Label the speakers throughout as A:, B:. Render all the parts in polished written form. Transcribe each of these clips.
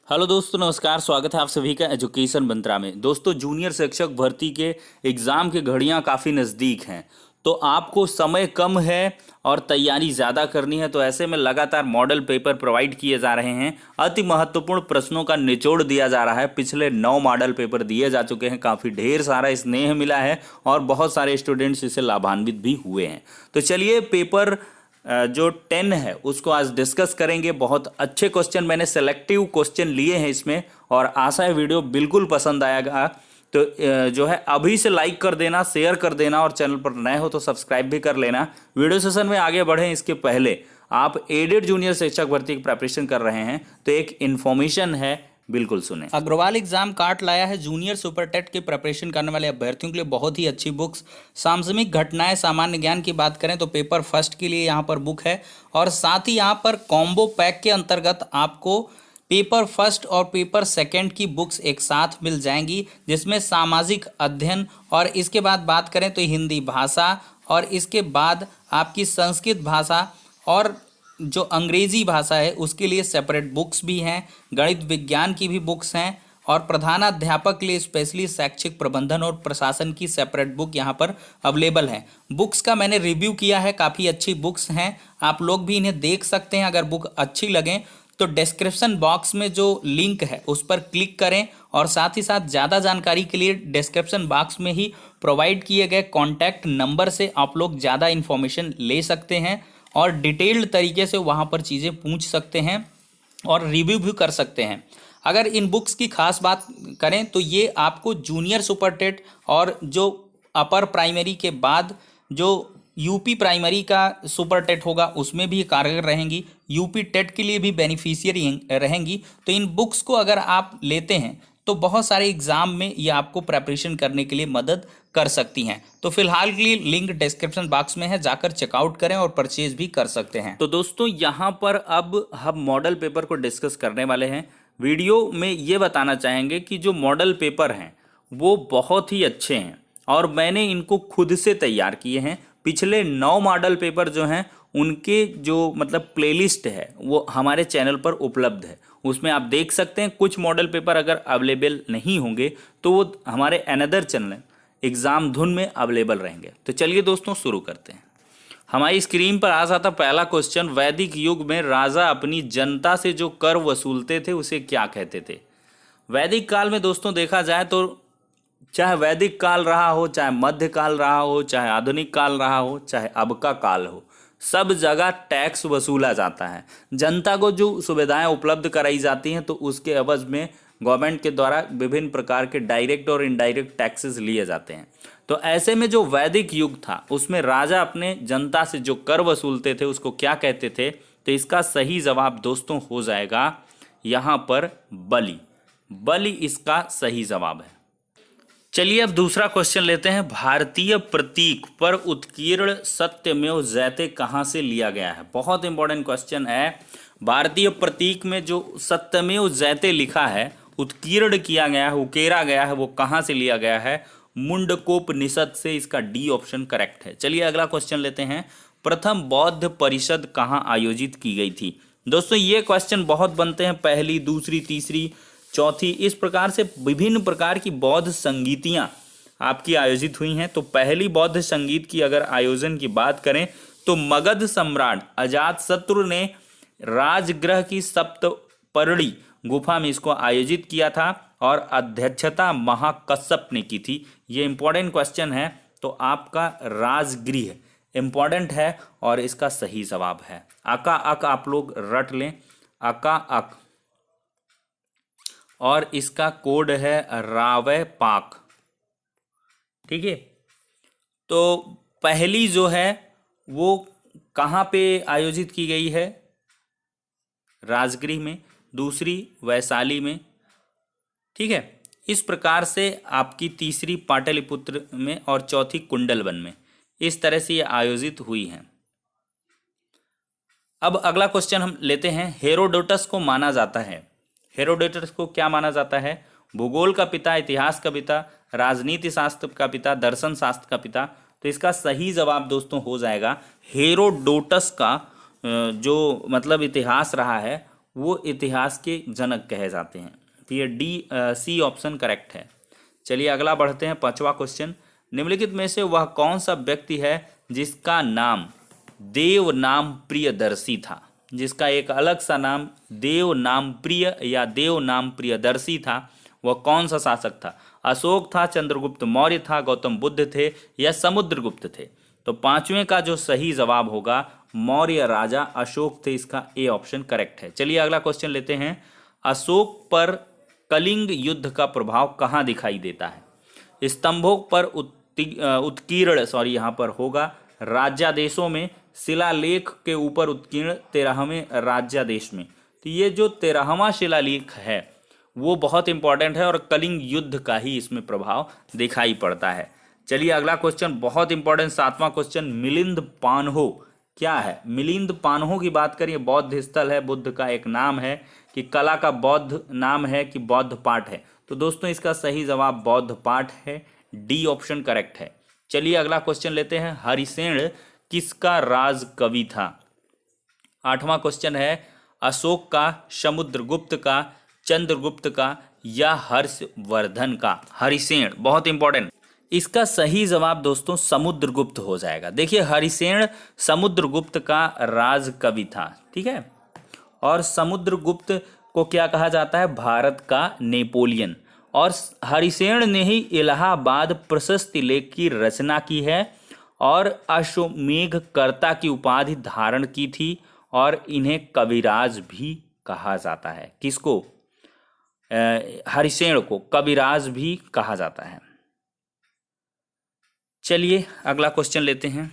A: Hello दोस्तों, नमस्कार। स्वागत है आप सभी का एजुकेशन मंत्रा में। दोस्तों, जूनियर शिक्षक भर्ती के एग्ज़ाम की घड़ियां काफ़ी नज़दीक हैं, तो आपको समय कम है और तैयारी ज़्यादा करनी है। तो ऐसे में लगातार मॉडल पेपर प्रोवाइड किए जा रहे हैं। अति महत्वपूर्ण प्रश्नों का निचोड़ दिया जा रहा है। पिछले 9 मॉडल पेपर दिए जा चुके हैं, काफ़ी ढेर सारा स्नेह मिला है और बहुत सारे स्टूडेंट्स इससे लाभान्वित भी हुए हैं। तो चलिए, पेपर जो 10 है उसको आज डिस्कस करेंगे। बहुत अच्छे क्वेश्चन मैंने सेलेक्टिव क्वेश्चन लिए हैं इसमें, और आशा है वीडियो बिल्कुल पसंद आएगा। तो जो है अभी से लाइक कर देना, शेयर कर देना, और चैनल पर नए हो तो सब्सक्राइब भी कर लेना। वीडियो सेशन में आगे बढ़ें इसके पहले आप एडेड जूनियर शिक्षक भर्ती की प्रिपरेशन कर रहे हैं तो एक इन्फॉर्मेशन है, बिल्कुल सुने। अग्रवाल एग्जाम कार्ड लाया है जूनियर सुपर टेट की प्रिपरेशन करने वाले अभ्यर्थियों के लिए बहुत ही अच्छी बुक्स। सामयिक घटनाएं, सामान्य ज्ञान की बात करें तो पेपर फर्स्ट के लिए यहाँ पर बुक है, और साथ ही यहाँ पर कॉम्बो पैक के अंतर्गत आपको पेपर फर्स्ट और पेपर सेकंड की बुक्स एक साथ मिल जाएंगी, जिसमें सामाजिक अध्ययन, और इसके बाद बात करें तो हिंदी भाषा, और इसके बाद आपकी संस्कृत भाषा और जो अंग्रेजी भाषा है उसके लिए सेपरेट बुक्स भी हैं। गणित विज्ञान की भी बुक्स हैं, और प्रधानाध्यापक के लिए स्पेशली शैक्षिक प्रबंधन और प्रशासन की सेपरेट बुक यहाँ पर अवेलेबल है। बुक्स का मैंने रिव्यू किया है, काफ़ी अच्छी बुक्स हैं, आप लोग भी इन्हें देख सकते हैं। अगर बुक अच्छी लगें तो डिस्क्रिप्शन बॉक्स में जो लिंक है उस पर क्लिक करें, और साथ ही साथ ज़्यादा जानकारी के लिए डिस्क्रिप्शन बॉक्स में ही प्रोवाइड किए गए कॉन्टैक्ट नंबर से आप लोग ज़्यादा इन्फॉर्मेशन ले सकते हैं, और डिटेल्ड तरीके से वहाँ पर चीज़ें पूछ सकते हैं और रिव्यू भी कर सकते हैं। अगर इन बुक्स की खास बात करें तो ये आपको जूनियर सुपर टेट और जो अपर प्राइमरी के बाद जो यूपी प्राइमरी का सुपर टेट होगा उसमें भी कारगर रहेंगी, यूपी टेट के लिए भी बेनिफिशियरी रहेंगी। तो इन बुक्स को अगर आप लेते हैं तो बहुत सारे एग्जाम में ये आपको प्रेपरेशन करने के लिए मदद कर सकती हैं। तो फिलहाल के लिए लिंक डिस्क्रिप्शन बॉक्स में है, जाकर चेकआउट करें और परचेज भी कर सकते हैं। तो दोस्तों, यहाँ पर अब हम मॉडल पेपर को डिस्कस करने वाले हैं। वीडियो में ये बताना चाहेंगे कि जो मॉडल पेपर हैं वो बहुत ही अच्छे हैं, और मैंने इनको खुद से तैयार किए हैं। पिछले 9 मॉडल पेपर जो हैं उनके जो मतलब प्लेलिस्ट है वो हमारे चैनल पर उपलब्ध है, उसमें आप देख सकते हैं। कुछ मॉडल पेपर अगर अवेलेबल नहीं होंगे तो वो हमारे अनदर चैनल एग्ज़ाम धुन में अवेलेबल रहेंगे। तो चलिए दोस्तों, शुरू करते हैं। हमारी स्क्रीन पर आ जाता पहला क्वेश्चन, वैदिक युग में राजा अपनी जनता से जो कर वसूलते थे उसे क्या कहते थे? वैदिक काल में दोस्तों देखा जाए तो चाहे वैदिक काल रहा हो, चाहे मध्य काल रहा हो, चाहे आधुनिक काल रहा हो, चाहे अब का काल हो, सब जगह टैक्स वसूला जाता है। जनता को जो सुविधाएं उपलब्ध कराई जाती हैं तो उसके एवज में गवर्नमेंट के द्वारा विभिन्न प्रकार के डायरेक्ट और इनडायरेक्ट टैक्सेस लिए जाते हैं। तो ऐसे में जो वैदिक युग था उसमें राजा अपने जनता से जो कर वसूलते थे उसको क्या कहते थे? तो इसका सही जवाब दोस्तों हो जाएगा यहाँ पर बलि। बलि इसका सही जवाब है। चलिए अब दूसरा क्वेश्चन लेते हैं। भारतीय प्रतीक पर उत्कीर्ण सत्यमेव जयते कहाँ से लिया गया है? बहुत इंपॉर्टेंट क्वेश्चन है। भारतीय प्रतीक में जो सत्यमेव जयते लिखा है, उत्कीर्ण किया गया है, उकेरा गया है, वो कहाँ से लिया गया है? मुंडकोपनिषद से। इसका डी ऑप्शन करेक्ट है। चलिए अगला क्वेश्चन लेते हैं। प्रथम बौद्ध परिषद कहाँ आयोजित की गई थी? दोस्तों, ये क्वेश्चन बहुत बनते हैं, पहली, दूसरी, तीसरी, चौथी, इस प्रकार से विभिन्न प्रकार की बौद्ध संगीतियाँ आपकी आयोजित हुई हैं। तो पहली बौद्ध संगीत की अगर आयोजन की बात करें तो मगध सम्राट अजातशत्रु ने राजगृह की सप्तपर्णी गुफा में इसको आयोजित किया था, और अध्यक्षता महाकश्यप ने की थी। ये इंपॉर्टेंट क्वेश्चन है, तो आपका राजगृह इंपॉर्टेंट है और इसका सही जवाब है। अका अक आप लोग रट लें, अका अक, और इसका कोड है रावय पाक। ठीक है, तो पहली जो है वो कहाँ पे आयोजित की गई है? राजगृह में। दूसरी वैशाली में। ठीक है, इस प्रकार से आपकी तीसरी पाटलिपुत्र में, और चौथी कुंडलवन में। इस तरह से ये आयोजित हुई हैं। अब अगला क्वेश्चन हम लेते हैं। हेरोडोटस को माना जाता है, हेरोडोटस को क्या माना जाता है? भूगोल का पिता, इतिहास का पिता, राजनीति शास्त्र का पिता, दर्शन शास्त्र का पिता। तो इसका सही जवाब दोस्तों हो जाएगा हेरोडोटस का जो मतलब इतिहास रहा है वो इतिहास के जनक कहे जाते हैं। तो ये सी ऑप्शन करेक्ट है। चलिए अगला बढ़ते हैं, 5वां क्वेश्चन। निम्नलिखित में से वह कौन सा व्यक्ति है जिसका नाम देव नाम प्रियदर्शी था? जिसका एक अलग सा नाम देव नाम प्रिय या देव नाम प्रियदर्शी था, वह कौन सा शासक था? अशोक था, चंद्रगुप्त मौर्य था, गौतम बुद्ध थे या समुद्रगुप्त थे? तो पांचवें का जो सही जवाब होगा मौर्य राजा अशोक थे। इसका ए ऑप्शन करेक्ट है। चलिए अगला क्वेश्चन लेते हैं। अशोक पर कलिंग युद्ध का प्रभाव कहाँ दिखाई देता है? स्तंभों पर उत्कीर्ण यहाँ पर होगा राज्यादेशों में, शिलालेख के ऊपर उत्कीर्ण 13वें राज्यादेश में। तो ये जो 13वां शिलालेख है वो बहुत इंपॉर्टेंट है और कलिंग युद्ध का ही इसमें प्रभाव दिखाई पड़ता है। चलिए अगला क्वेश्चन बहुत इंपॉर्टेंट, 7वां क्वेश्चन। मिलिंद पान्हो क्या है? मिलिंद पान्हो की बात करें, बौद्ध स्थल है, बुद्ध का एक नाम है, कि कला का बौद्ध नाम है, कि बौद्ध पाठ है? तो दोस्तों इसका सही जवाब बौद्ध पाठ है। डी ऑप्शन करेक्ट है। चलिए अगला क्वेश्चन लेते हैं। हरिसेन किसका राज कवि था? 8वां क्वेश्चन है। अशोक का, समुद्रगुप्त का, चंद्रगुप्त का या हर्षवर्धन का? हरिसेन बहुत इंपॉर्टेंट। इसका सही जवाब दोस्तों समुद्रगुप्त हो जाएगा। देखिए हरिसेन समुद्रगुप्त का राज कवि था, ठीक है। और समुद्रगुप्त को क्या कहा जाता है? भारत का नेपोलियन। और हरिसेन ने ही इलाहाबाद प्रशस्ति लेख की रचना की है और अश्वमेघ कर्ता की उपाधि धारण की थी और इन्हें कविराज भी कहा जाता है। किसको? हरिसेन को कविराज भी कहा जाता है। चलिए अगला क्वेश्चन लेते हैं।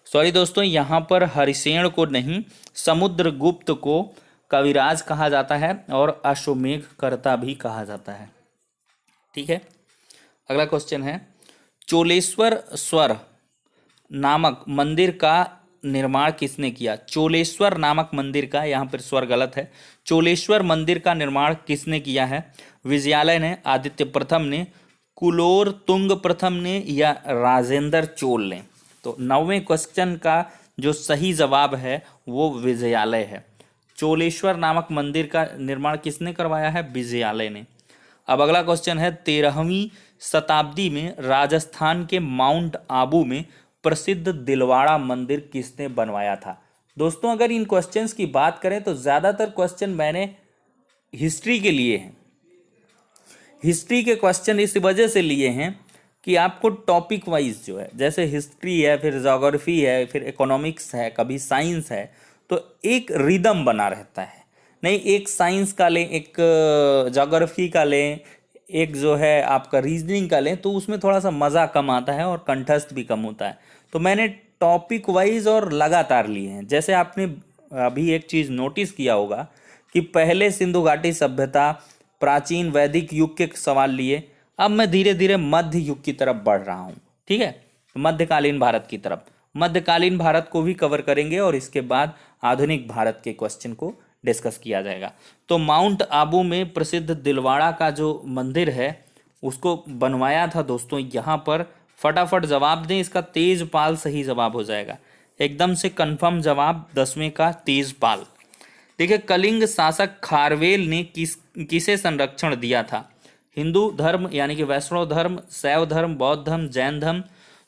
A: सॉरी दोस्तों, यहाँ पर हरिसेन को नहीं, समुद्रगुप्त को कविराज कहा जाता है और अश्वमेघ कर्ता भी कहा जाता है, ठीक है। अगला क्वेश्चन है। चोलेश्वर स्वर नामक मंदिर का निर्माण किसने किया? चोलेश्वर नामक मंदिर का, यहाँ पर स्वर गलत है, चोलेश्वर मंदिर का निर्माण किसने किया है? विजयालय ने, आदित्य प्रथम ने, कुलोर तुंग प्रथम ने या राजेंद्र चोल ने? तो 9वें क्वेश्चन का जो सही जवाब है वो विजयालय है। चोलेश्वर नामक मंदिर का निर्माण किसने करवाया है? विजयालय ने। अब अगला क्वेश्चन है। 13वीं शताब्दी में राजस्थान के माउंट आबू में प्रसिद्ध दिलवाड़ा मंदिर किसने बनवाया था? दोस्तों अगर इन क्वेश्चंस की बात करें तो ज़्यादातर क्वेश्चन मैंने हिस्ट्री के लिए हैं। हिस्ट्री के क्वेश्चन इस वजह से लिए हैं कि आपको टॉपिक वाइज जो है, जैसे हिस्ट्री है, फिर ज्योग्राफी है, फिर इकोनॉमिक्स है, कभी साइंस है, तो एक रिदम बना रहता है। नहीं एक साइंस का लें, एक ज्योग्राफी का लें, एक जो है आपका रीजनिंग का लें, तो उसमें थोड़ा सा मज़ा कम आता है और कंठस्थ भी कम होता है। तो मैंने टॉपिक वाइज और लगातार लिए हैं। जैसे आपने अभी एक चीज़ नोटिस किया होगा कि पहले सिंधु घाटी सभ्यता, प्राचीन वैदिक युग के सवाल लिए, अब मैं धीरे धीरे मध्य युग की तरफ बढ़ रहा हूँ, ठीक है, मध्यकालीन भारत की तरफ। मध्यकालीन भारत को भी कवर करेंगे और इसके बाद आधुनिक भारत के क्वेश्चन को डिस्कस किया जाएगा। तो माउंट आबू में प्रसिद्ध दिलवाड़ा का जो मंदिर है उसको बनवाया था दोस्तों। यहाँ पर फटाफट जवाब दें, इसका तेजपाल सही जवाब हो जाएगा। एकदम से कंफर्म जवाब 10वें का तेजपाल। देखिए कलिंग शासक खारवेल ने किसे संरक्षण दिया था? हिंदू धर्म यानी कि वैष्णव धर्म, शैव धर्म, बौद्ध धर्म, जैन धर्म?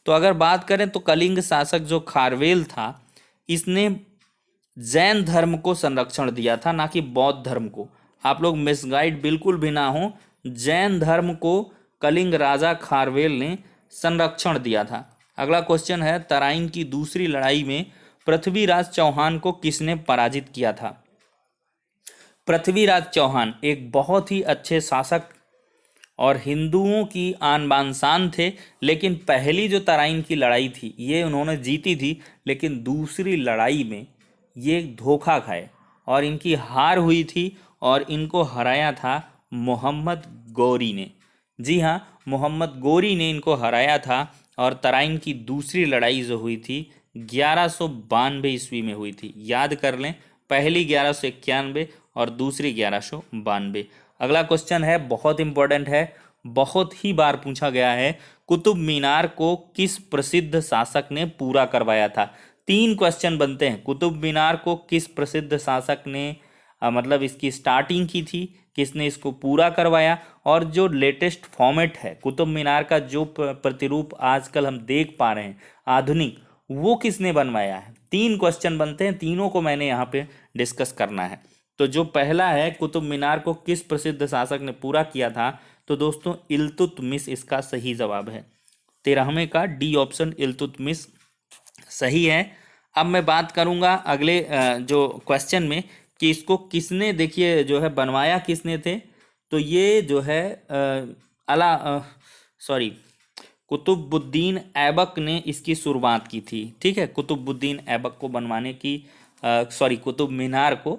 A: तो अगर बात करें तो कलिंग शासक जो खारवेल था इसने जैन धर्म को संरक्षण दिया था, ना कि बौद्ध धर्म को। आप लोग मिसगाइड बिल्कुल भी ना हो, जैन धर्म को कलिंग राजा खारवेल ने संरक्षण दिया था। अगला क्वेश्चन है। तराइन की दूसरी लड़ाई में पृथ्वीराज चौहान को किसने पराजित किया था? पृथ्वीराज चौहान एक बहुत ही अच्छे शासक और हिंदुओं की आन बान शान थे, लेकिन पहली जो तराइन की लड़ाई थी ये उन्होंने जीती थी, लेकिन दूसरी लड़ाई में ये धोखा खाए और इनकी हार हुई थी और इनको हराया था मोहम्मद गौरी ने। जी हाँ, मोहम्मद गौरी ने इनको हराया था और तराइन की दूसरी लड़ाई जो हुई थी 1192 ईस्वी में हुई थी। याद कर लें, पहली 1191 और दूसरी 1192। अगला क्वेश्चन है, बहुत इंपॉर्टेंट है, बहुत ही बार पूछा गया है। कुतुब मीनार को किस प्रसिद्ध शासक ने पूरा करवाया था? 3 क्वेश्चन बनते हैं। कुतुब मीनार को किस प्रसिद्ध शासक ने मतलब इसकी स्टार्टिंग की थी, किसने इसको पूरा करवाया, और जो लेटेस्ट फॉर्मेट है कुतुब मीनार का, जो प्रतिरूप आजकल हम देख पा रहे हैं आधुनिक, वो किसने बनवाया है। 3 क्वेश्चन बनते हैं, तीनों को मैंने यहाँ पे डिस्कस करना है। तो जो पहला है, कुतुब मीनार को किस प्रसिद्ध शासक ने पूरा किया था, तो दोस्तों इल्तुतमिश इसका सही जवाब है। 13वें का डी ऑप्शन इल्तुतमिश सही है। अब मैं बात करूंगा अगले जो क्वेश्चन में कि इसको किसने, देखिए जो है बनवाया किसने थे, तो ये जो है कुतुबुद्दीन ऐबक ने इसकी शुरुआत की थी। ठीक है, कुतुबुद्दीन ऐबक को बनवाने की, कुतुब मीनार को,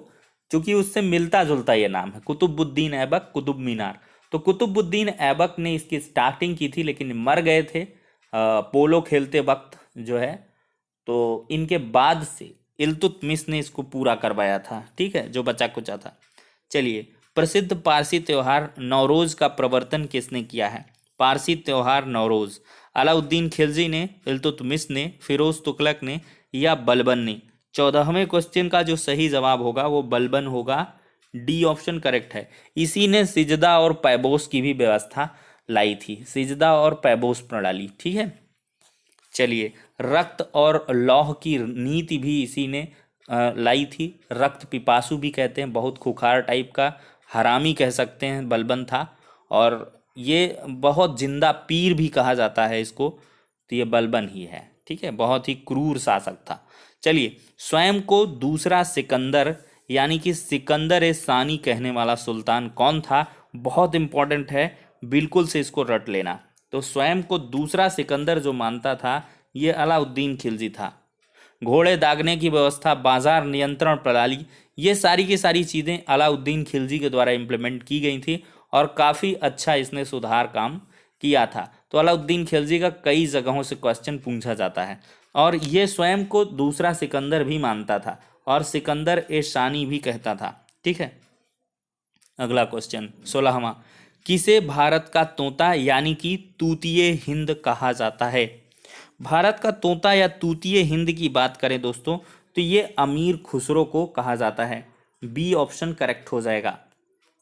A: चूंकि उससे मिलता जुलता ये नाम है, कुतुबुद्दीन ऐबक कुतुब मीनार। तो कुतुबुद्दीन ऐबक ने इसकी स्टार्टिंग की थी, लेकिन मर गए थे पोलो खेलते वक्त जो है, तो इनके बाद से इल्तुतमिश ने इसको पूरा करवाया था। ठीक है, जो बचा कुचा था। चलिए, प्रसिद्ध पारसी त्योहार नौरोज का प्रवर्तन किसने किया है। पारसी त्योहार नौरोज, अलाउद्दीन खिलजी ने, इल्तुतमिश ने, फिरोज तुगलक ने, या बलबन ने। 14वें क्वेश्चन का जो सही जवाब होगा वो बलबन होगा। डी ऑप्शन करेक्ट है। इसी ने सिजदा और पैबोस की भी व्यवस्था लाई थी, सिजदा और पैबोस प्रणाली। ठीक है, चलिए, रक्त और लौह की नीति भी इसी ने लाई थी। रक्त पिपासु भी कहते हैं, बहुत खुखार टाइप का, हरामी कह सकते हैं, बलबन था। और ये बहुत जिंदा पीर भी कहा जाता है इसको, तो ये बलबन ही है। ठीक है, बहुत ही क्रूर शासक था। चलिए, स्वयं को दूसरा सिकंदर यानी कि सिकंदर ए सानी कहने वाला सुल्तान कौन था, बहुत इंपॉर्टेंट है, बिल्कुल से इसको रट लेना। तो स्वयं को दूसरा सिकंदर जो मानता था, ये अलाउद्दीन खिलजी था। घोड़े दागने की व्यवस्था, बाजार नियंत्रण प्रणाली, ये सारी की सारी चीज़ें अलाउद्दीन खिलजी के द्वारा इम्प्लीमेंट की गई थी और काफ़ी अच्छा इसने सुधार काम किया था। तो अलाउद्दीन खिलजी का कई जगहों से क्वेश्चन पूछा जाता है, और ये स्वयं को दूसरा सिकंदर भी मानता था और सिकंदर ए शानी भी कहता था। ठीक है, अगला क्वेश्चन 16वां, किसे भारत का तोता यानी कि तूतीय हिंद कहा जाता है। भारत का तोता या तूतीय हिंद की बात करें दोस्तों, तो ये अमीर खुसरो को कहा जाता है। बी ऑप्शन करेक्ट हो जाएगा।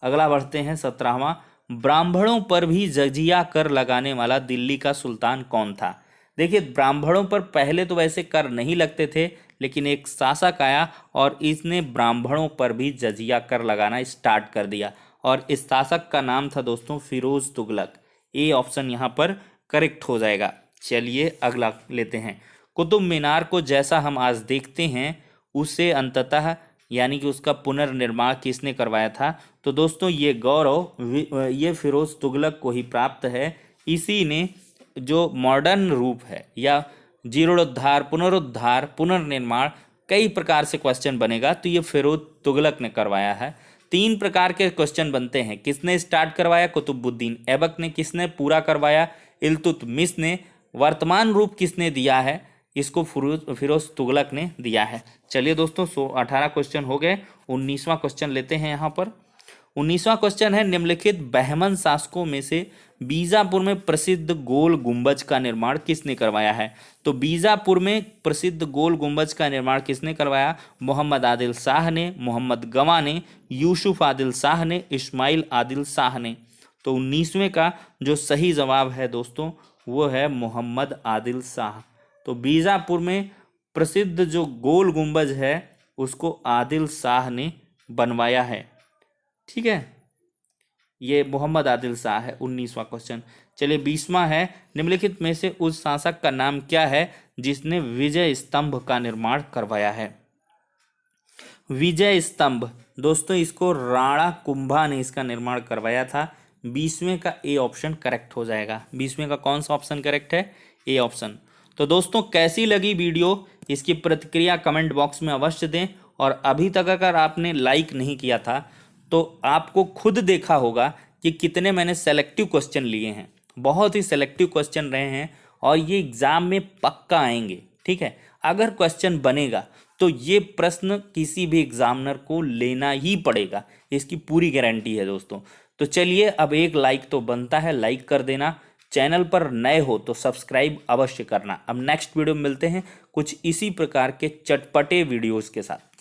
A: अगला बढ़ते हैं 17वां, ब्राह्मणों पर भी जजिया कर लगाने वाला दिल्ली का सुल्तान कौन था। देखिए, ब्राह्मणों पर पहले तो वैसे कर नहीं लगते थे, लेकिन एक शासक आया और इसने ब्राह्मणों पर भी जजिया कर लगाना स्टार्ट कर दिया, और इस शासक का नाम था दोस्तों फिरोज तुगलक। ए ऑप्शन यहाँ पर करेक्ट हो जाएगा। चलिए, अगला लेते हैं। कुतुब मीनार को जैसा हम आज देखते हैं, उसे अंततः यानी कि उसका पुनर्निर्माण किसने करवाया था, तो दोस्तों ये गौरव ये फिरोज तुगलक को ही प्राप्त है। इसी ने जो मॉडर्न रूप है, या जीर्णोद्धार, पुनरुद्धार, पुनर्निर्माण, कई प्रकार से क्वेश्चन बनेगा, तो ये फिरोज तुगलक ने करवाया है। 3 प्रकार के क्वेश्चन बनते हैं, किसने स्टार्ट करवाया, कुतुबुद्दीन ऐबक ने, किसने पूरा करवाया, इल्तुतमिश ने, वर्तमान रूप किसने दिया है, इसको फिरोज तुगलक ने दिया है। चलिए दोस्तों, 18 क्वेश्चन हो गए। 19वां क्वेश्चन लेते हैं यहाँ पर। 19वां क्वेश्चन है, निम्नलिखित बहमन शासकों में से बीजापुर में प्रसिद्ध गोल गुंबज का निर्माण किसने करवाया है। तो बीजापुर में प्रसिद्ध गोल गुंबज का निर्माण किसने करवाया, मोहम्मद आदिल शाह ने, मोहम्मद गवा ने, यूसुफ आदिल शाह ने, इस्माइल आदिल शाह ने। तो 19वें का जो सही जवाब है दोस्तों, वो है मोहम्मद आदिल शाह। तो बीजापुर में प्रसिद्ध जो गोल गुंबज है, उसको आदिल शाह ने बनवाया है। ठीक है, ये मोहम्मद आदिल शाह है। 19वां क्वेश्चन। चलिए, 20वां है, निम्नलिखित में से उस शासक का नाम क्या है जिसने विजय स्तंभ का निर्माण करवाया है। विजय स्तंभ दोस्तों, इसको राणा कुंभा ने इसका निर्माण करवाया था। 20वें का ए ऑप्शन करेक्ट हो जाएगा। 20वें का कौन सा ऑप्शन करेक्ट है, ए ऑप्शन। तो दोस्तों, कैसी लगी वीडियो, इसकी प्रतिक्रिया कमेंट बॉक्स में अवश्य दें, और अभी तक अगर आपने लाइक नहीं किया था तो आपको खुद देखा होगा कि कितने मैंने सेलेक्टिव क्वेश्चन लिए हैं। बहुत ही सेलेक्टिव क्वेश्चन रहे हैं, और ये एग्जाम में पक्का आएंगे। ठीक है, अगर क्वेश्चन बनेगा तो ये प्रश्न किसी भी एग्जामिनर को लेना ही पड़ेगा, इसकी पूरी गारंटी है दोस्तों। तो चलिए, अब एक लाइक तो बनता है, लाइक कर देना। चैनल पर नए हो तो सब्सक्राइब अवश्य करना। अब नेक्स्ट वीडियो में मिलते हैं कुछ इसी प्रकार के चटपटे वीडियोस के साथ।